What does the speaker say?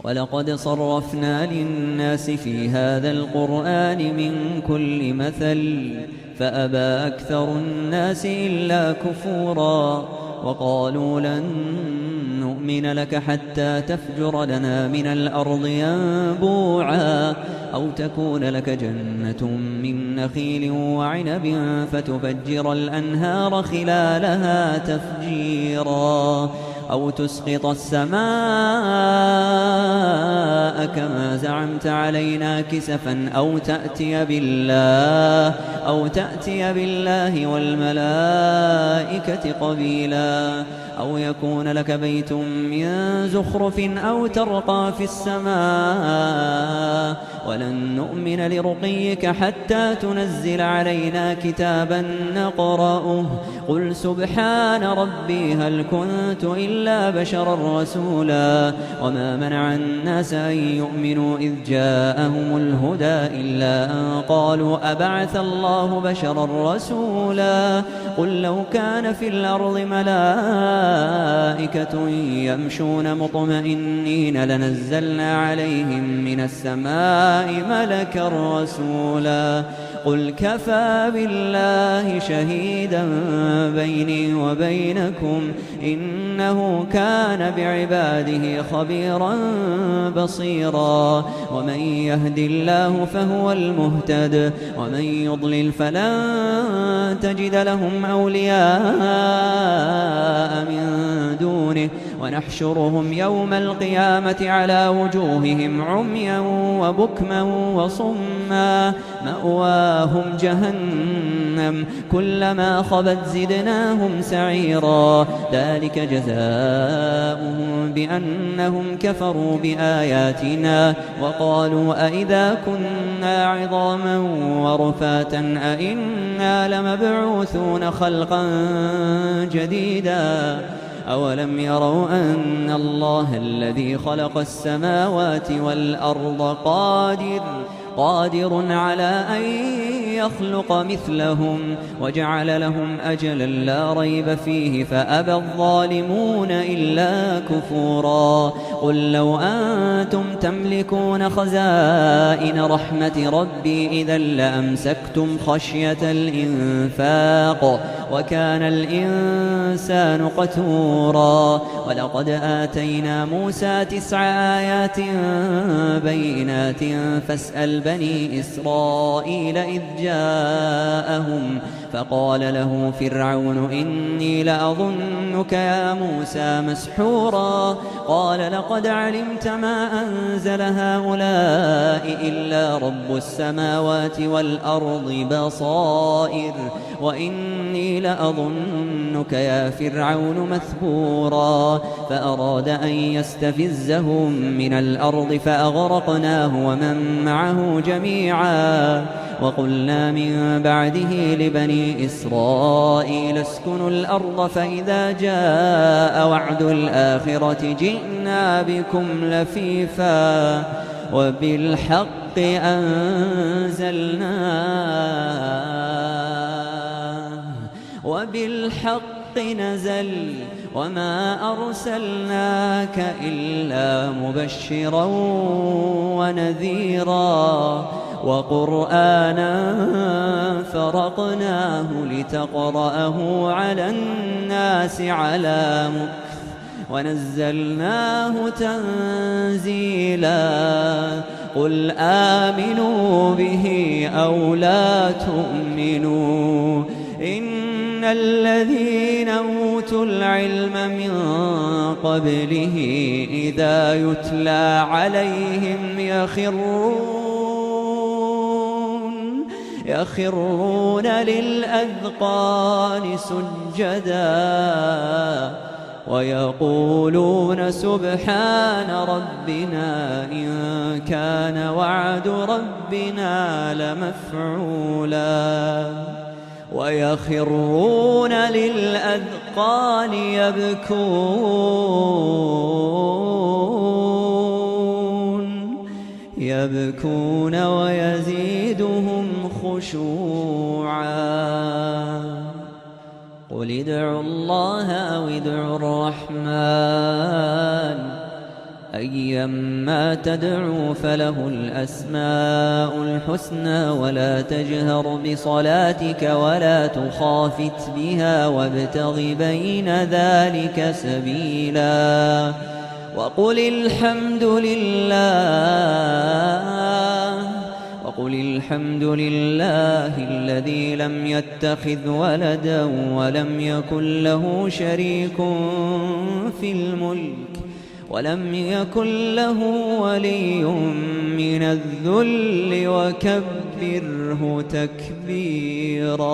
ولقد صرفنا للناس في هذا القرآن من كل مثل فأبى أكثر الناس إلا كفورا وقالوا لن نؤمن لك حتى تفجر لنا من الأرض ينبوعا أو تكون لك جنة من نخيل وعنب فتفجر الأنهار خلالها تفجيرا أو تسقط السماء كما زعمت علينا كسفا أو تأتي بالله والملائكة قبيلا أو يكون لك بيت من زخرف أو ترقى في السماء ولن نؤمن لرقيك حتى تنزل علينا كتابا نقرأه قل سبحان ربي هل كنت إلا بشرا رسولا وما منع الناس أن يؤمنوا إذ جاءهم الهدى إلا أن قالوا أبعث الله بشرا رسولا قل لو كان في الأرض ملائكة يمشون مطمئنين لنزلنا عليهم من السماء ملكا رسولا قل كفى بالله شهيدا بيني وبينكم إنه كان بعباده خبيرا بصيرا ومن يهد الله فهو المهتد ومن يضلل فلن تجد لهم أولياء من دونه ونحشرهم يوم القيامة على وجوههم عميا وبكما وصما مأواهم جهنم كلما خبت زدناهم سعيرا ذلك جزاؤهم بأنهم كفروا بآياتنا وقالوا أئذا كنا عظاما ورفاتا أئنا لمبعوثون خلقا جديدا أولم يروا أن الله الذي خلق السماوات والأرض قادر على أن يخلق مثلهم وجعل لهم أجلا لا ريب فيه فأبى الظالمون إلا كفورا قل لو أنتم تملكون خزائن رحمة ربي إذا لأمسكتم خشية الإنفاق وكان الإنسان قتورا ولقد آتينا موسى 9 آيات بينات فاسأل بني إسرائيل إذ جاءهم فقال له فرعون إني لأظنك يا موسى مسحورا قال لقد علمت ما أنزل هؤلاء إلا رب السماوات والأرض بصائر وإني لأظنك يا فرعون مثبورا فأراد أن يستفزهم من الأرض فأغرقناه ومن معه جميعا وقلنا من بعده لبني إسرائيل اسكنوا الأرض فإذا جاء وعد الآخرة جئنا بكم لفيفا وبالحق وبالحق نزل وما أرسلناك إلا مبشرا ونذيرا وقرآنا فرقناه لتقرأه على الناس على مكث ونزلناه تنزيلا قل آمنوا به أو لا تؤمنوا إن الذين أوتوا العلم من قبله إذا يتلى عليهم يخرون للأذقان سجدا ويقولون سبحان ربنا إن كان وعد ربنا لمفعولا ويخرون للأذقان يبكون ويزيدهم خشوعا قل ادعوا الله أو ادعوا الرحمن أيما تدعو فله الأسماء الحسنى ولا تجهر بصلاتك ولا تخافت بها وابتغ بين ذلك سبيلا وقل الحمد لله الذي لم يتخذ ولدا ولم يكن له شريك في الملك ولم يكن له ولي من الذل وكبره تكبيرا.